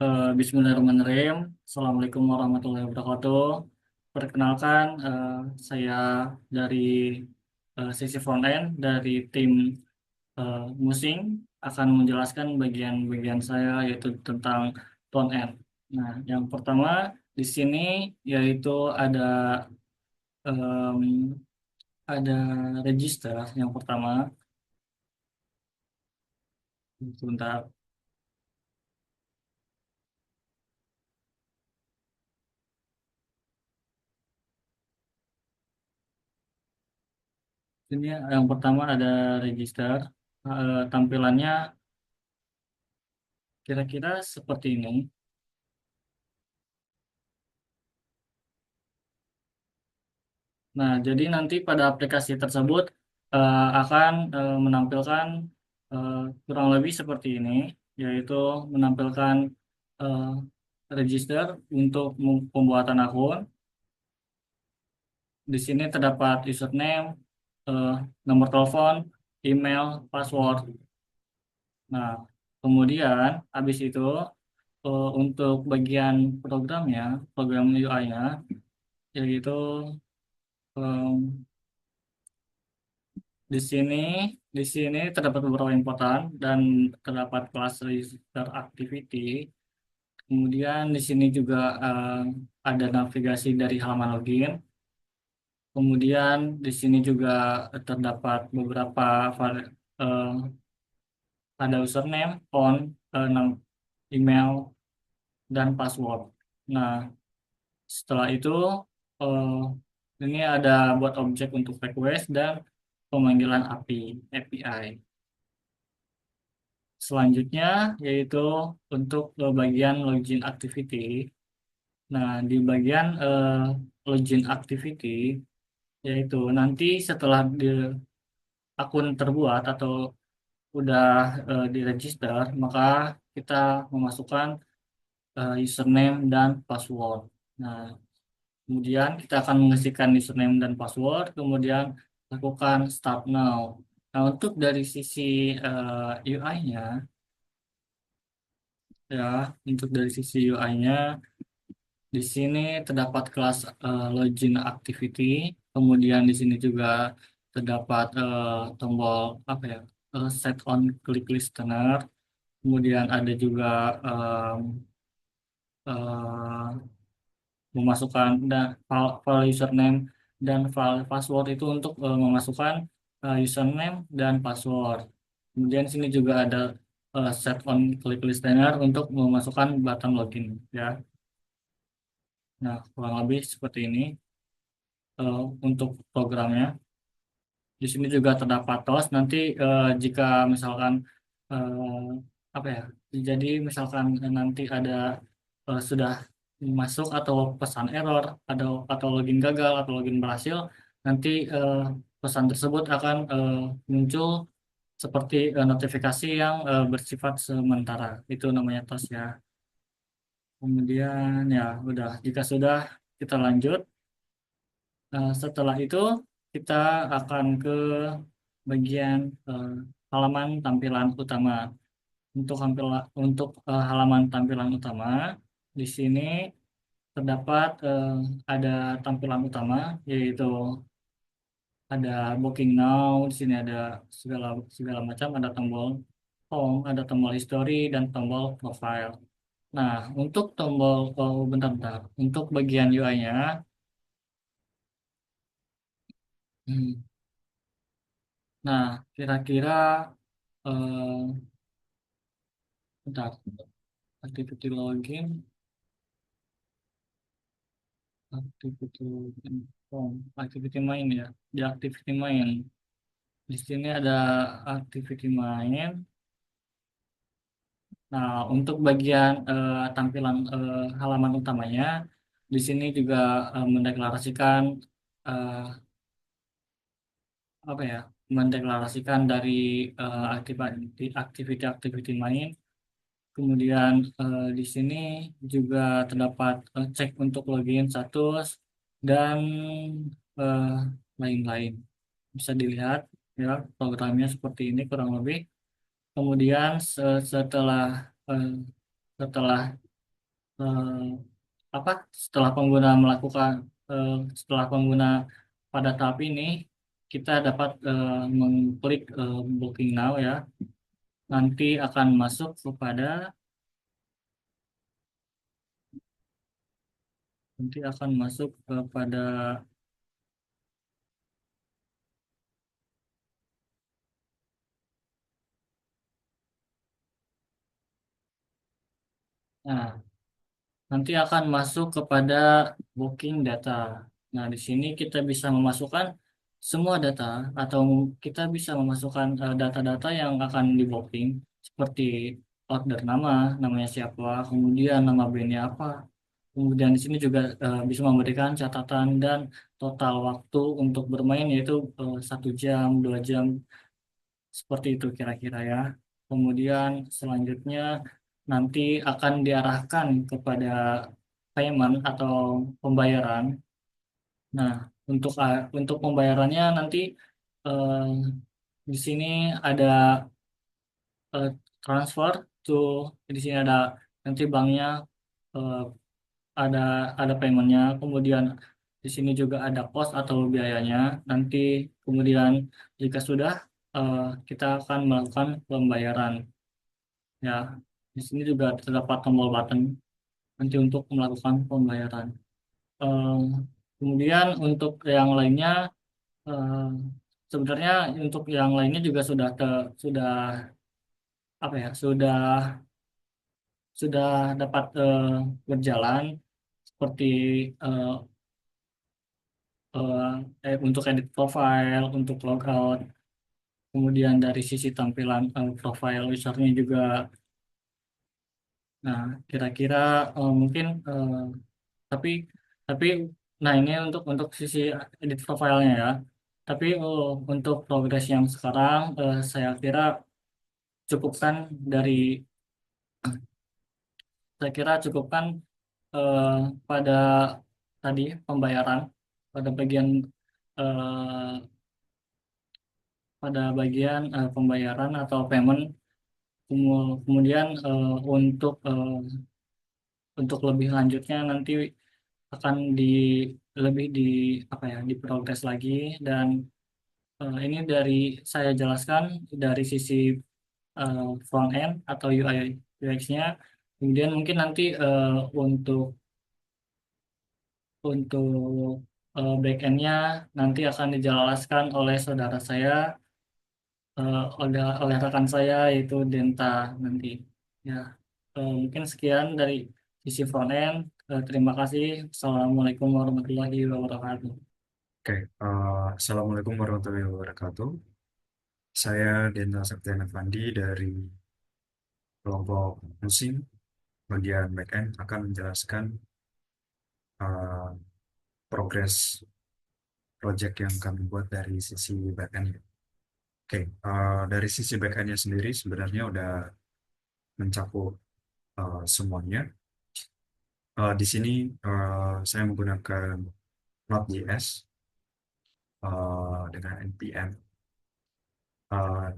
Bismillahirrahmanirrahim. Assalamualaikum warahmatullahi wabarakatuh. Perkenalkan, saya dari sisi front end dari tim Musing akan menjelaskan bagian-bagian saya yaitu tentang front end. Nah, yang pertama di sini yaitu em, ada register yang pertama. Sebentar. Ini yang pertama ada register. Tampilannya kira-kira seperti ini. Nah, jadi nanti pada aplikasi tersebut akan menampilkan eh, kurang lebih seperti ini, yaitu menampilkan eh, register untuk pembuatan akun. Di sini terdapat username, eh, nomor telepon, email, password. Nah, kemudian habis itu untuk bagian programnya, program UI-nya, yaitu Di sini, di sini terdapat beberapa inputan dan terdapat kelas register activity. Kemudian di sini juga ada navigasi dari halaman login. Kemudian di sini juga terdapat beberapa eh, ada username, phone, email, dan password. Nah, setelah itu eh, ini ada buat objek untuk request dan pemanggilan API. Selanjutnya yaitu untuk bagian login activity. Nah, di bagian login activity yaitu nanti setelah akun terbuat atau udah diregister, maka kita memasukkan username dan password. Nah, kemudian kita akan mengisikan username dan password, kemudian lakukan start now. Nah, untuk dari sisi UI-nya, ya, untuk dari sisi UI-nya, di sini terdapat kelas login activity, kemudian di sini juga terdapat tombol apa ya, set on click listener, kemudian ada juga em, eh, memasukkan file username dan file password itu untuk memasukkan username dan password. Kemudian sini juga ada set on click listener untuk memasukkan button login, ya. Nah, kurang lebih seperti ini untuk programnya. Di sini juga terdapat tos. Nanti jika misalkan eh, apa ya, jadi misalkan nanti ada sudah masuk atau pesan error, atau login gagal atau login berhasil, nanti pesan tersebut akan muncul seperti notifikasi yang bersifat sementara. Itu namanya tos, ya. Kemudian ya udah, jika sudah kita lanjut. Setelah itu kita akan ke bagian eh, halaman tampilan utama. Untuk halaman tampilan utama, di sini terdapat ada tampilan utama, yaitu ada Booking Now. Di sini ada segala segala macam, ada tombol home, ada tombol history, dan tombol profile. Nah, untuk tombol bentar-bentar, untuk bagian UI-nya, nah, kira-kira bentar, activity login, activity login form, activity main, ya. Di activity main. Di sini ada activity main. Nah, untuk bagian tampilan halaman utamanya, di sini juga mendeklarasikan eh, apa ya? Mendeklarasikan dari activity main. Kemudian di sini juga terdapat cek untuk login status dan eh, lain-lain. Bisa dilihat, ya, programnya seperti ini kurang lebih. Kemudian setelah eh, apa setelah pengguna melakukan setelah pengguna pada tahap ini kita dapat mengklik booking now ya. Nanti akan masuk kepada nanti akan masuk kepada nah nanti akan masuk kepada booking data. Nah, di sini kita bisa memasukkan semua data atau kita bisa memasukkan data-data yang akan di booking seperti order nama, namanya siapa, kemudian nama bandnya apa. Kemudian di sini juga bisa memberikan catatan dan total waktu untuk bermain yaitu 1 jam, 2 jam, seperti itu kira-kira ya. Kemudian selanjutnya nanti akan diarahkan kepada payment atau pembayaran. Nah, untuk pembayarannya nanti eh, di sini ada eh, transfer to di sini ada nanti banknya eh, ada ada paymentnya, kemudian di sini juga ada cost atau biayanya. Nanti kemudian jika sudah eh, kita akan melakukan pembayaran. Ya, di sini juga terdapat tombol button nanti untuk melakukan pembayaran. Eh, Kemudian untuk yang lainnya, eh, sebenarnya untuk yang lainnya juga sudah apa ya, sudah dapat berjalan seperti eh, untuk edit profile, untuk logout, kemudian dari sisi tampilan profile usernya juga. Nah, kira-kira mungkin tapi tapi nah ini untuk sisi edit profilnya ya. Tapi untuk progres yang sekarang saya kira cukupkan dari saya kira cukupkan eh, pada tadi pembayaran pada bagian eh, pembayaran atau payment. Kemudian untuk lebih lanjutnya nanti akan lebih di apa ya diprogres lagi. Dan ini dari saya jelaskan dari sisi front end atau UI UX-nya. Kemudian mungkin nanti untuk back end-nya nanti akan dijelaskan oleh saudara saya, oleh rekan saya yaitu Denta nanti. Ya, mungkin sekian dari sisi front end. Terima kasih. Assalamualaikum warahmatullahi wabarakatuh. Oke, Assalamualaikum warahmatullahi wabarakatuh. Saya Denda Septiana Fandi dari kelompok musim bagian backend akan menjelaskan uh, progres project yang kami buat dari sisi backend. Oke, dari sisi backendnya sendiri sebenarnya udah mencakup semuanya. Di sini saya menggunakan Node.js dengan npm.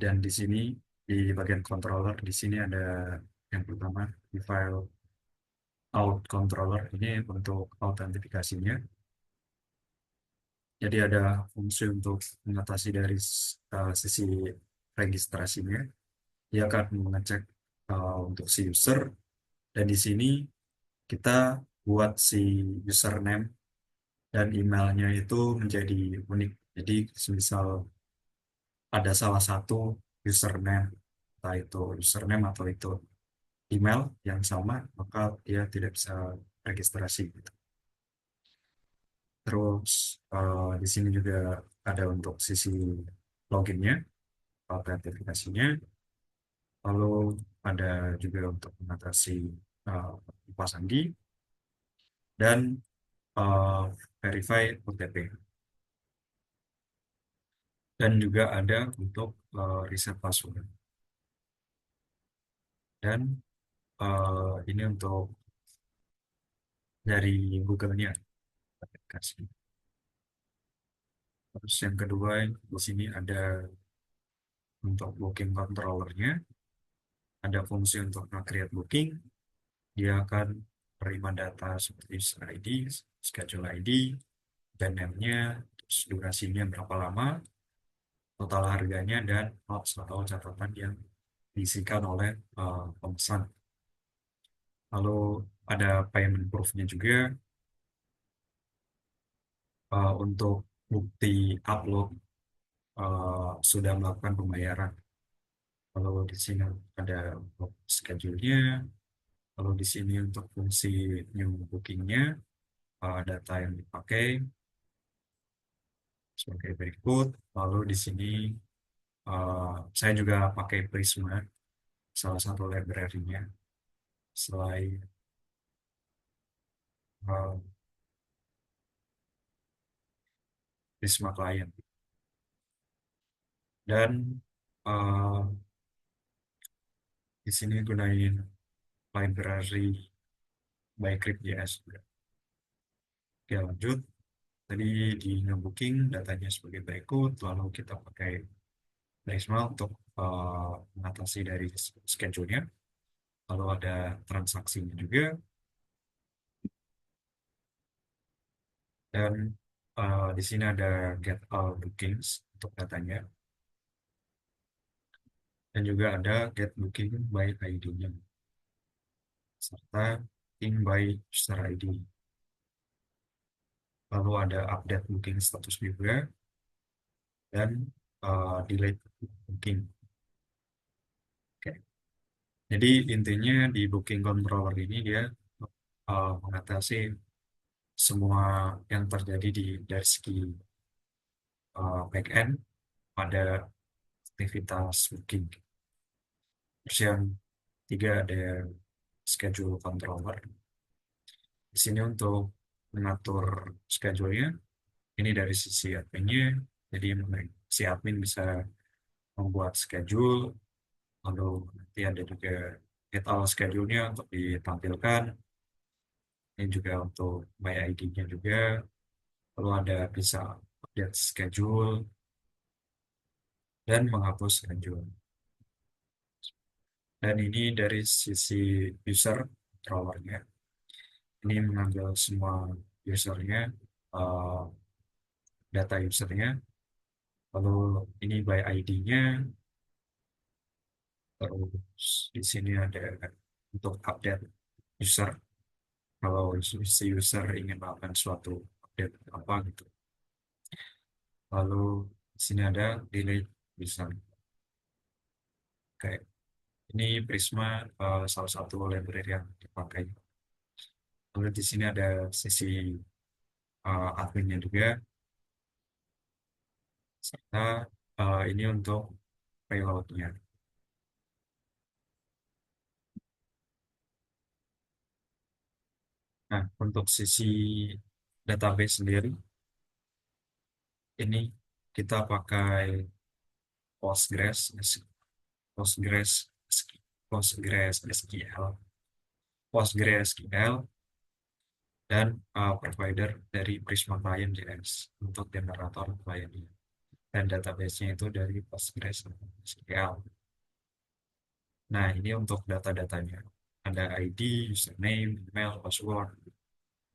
Dan di sini di bagian controller di sini ada yang pertama di file out controller ini untuk autentifikasinya. Jadi ada fungsi untuk mengatasi dari sisi registrasinya. Dia akan mengecek untuk si user dan di sini kita buat si username dan emailnya itu menjadi unik. Jadi misal ada salah satu username, entah itu username atau itu email yang sama, maka dia tidak bisa registrasi gitu. Terus di sini juga ada untuk sisi loginnya, autentifikasinya, lalu ada juga untuk mengatasi lupa sandi dan uh, verify OTP. Dan juga ada untuk reset password. Dan ini untuk dari Google-nya aplikasi. Terus yang kedua di sini ada untuk booking controller-nya, ada fungsi untuk create booking, dia akan menerima data seperti user ID, schedule ID, band name-nya, terus durasinya berapa lama, total harganya, dan notes atau catatan yang diisikan oleh pemesan. Lalu ada payment proof-nya juga untuk bukti upload sudah melakukan pembayaran. Lalu di sini ada untuk schedule-nya, lalu di sini untuk fungsi new booking-nya, data yang dipakai sebagai berikut. Lalu di sini saya juga pakai Prisma, salah satu library-nya. Selain uh, Prisma Client. Dan uh, di sini gunain library by Crypt.js. Oke, lanjut. Tadi di ngebooking datanya sebagai berikut, lalu kita pakai Prisma untuk mengatasi dari schedule-nya. Lalu ada transaksinya juga, dan di sini ada get all bookings untuk datanya, dan juga ada get booking by ID-nya, serta booking by user ID. Lalu ada update booking status juga, dan delete booking. Oke. Jadi intinya di booking controller ini dia mengatasi semua yang terjadi dari segi backend pada aktivitas booking. Terus yang tiga ada schedule controller. Di sini untuk mengatur schedule-nya, ini dari sisi adminnya, jadi si admin bisa membuat schedule, lalu nanti ada juga get all schedule-nya untuk ditampilkan, ini juga untuk by ID-nya juga, lalu ada bisa update schedule, dan menghapus schedule. Dan ini dari sisi user controllernya, ini mengambil semua usernya, uh, data usernya, lalu ini by ID-nya, terus di sini ada untuk update user, kalau si user ingin melakukan suatu update apa gitu. Lalu di sini ada delete user. Oke, ini Prisma salah satu library yang dipakai. Lalu di sini ada sisi adminnya juga, serta ini untuk payload-nya. Nah, untuk sisi database sendiri, ini kita pakai Postgres, Postgres, Postgres SQL, PostgreSQL, dan provider dari Prisma Client JS untuk generator client. Dan database-nya itu dari PostgreSQL. Nah, ini untuk data-datanya. Ada ID, username, email, password,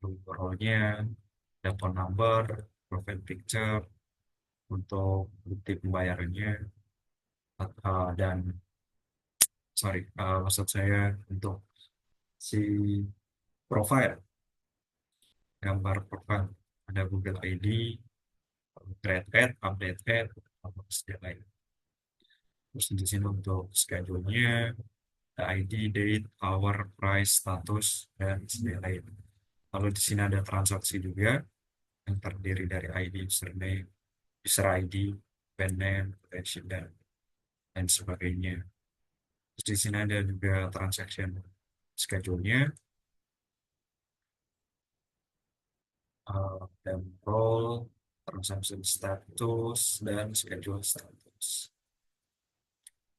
role-nya, ada phone number, profile picture, untuk bukti pembayarannya, dan sorry, maksud saya untuk si profile, gambar profile, ada Google ID, create ad, update ad, atau segala lain. Terus di sini untuk schedule-nya, ada ID, date, hour, price, status, dan segala lain. Lalu di sini ada transaksi juga yang terdiri dari ID, username, user ID, band name, location, dan lain sebagainya. Terus di sini ada juga transaction schedule-nya, dan role, transaction status, dan schedule status.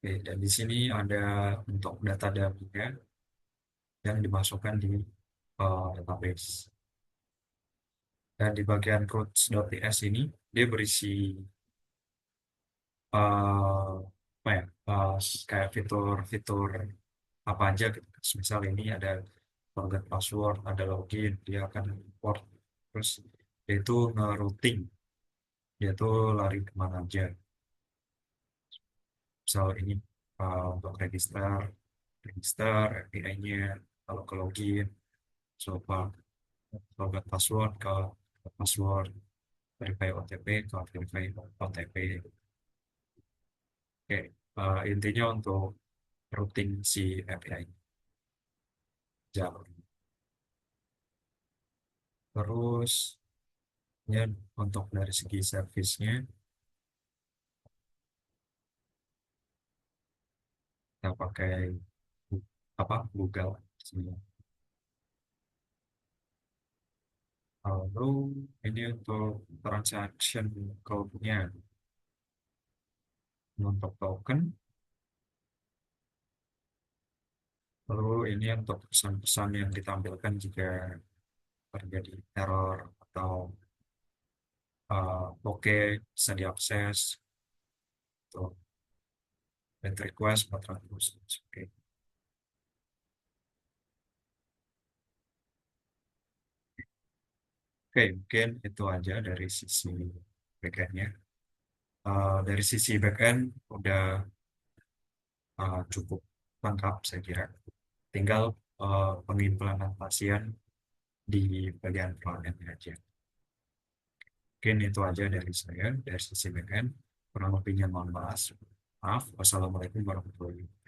Oke, dan di sini ada untuk data dummy-nya yang dimasukkan di database. Dan di bagian routes.ts ini, dia berisi apa ya, kayak fitur-fitur apa aja gitu. Misal ini ada forget password, ada login, dia akan import. Terus dia itu nge-routing, dia tuh lari kemana aja. Misal ini untuk register API-nya, kalau ke login, coba forget password ke password, verify OTP ke verify OTP. Oke, intinya untuk routing si API. Java. Terus ya untuk dari segi servisnya kita pakai apa Google sini. Lalu ini untuk transaction code-nya untuk token. Lalu ini untuk pesan-pesan yang ditampilkan jika terjadi error atau oke bisa diakses. Tuh, get request 400. Oke. Oke, mungkin itu aja dari sisi backend-nya. Dari sisi backend udah cukup lengkap saya kira. Tinggal pengimplementasian di bagian frontend aja. Mungkin itu aja dari saya, dari sisi backend. Kurang lebihnya mohon maaf. Maaf. Wassalamualaikum warahmatullahi wabarakatuh.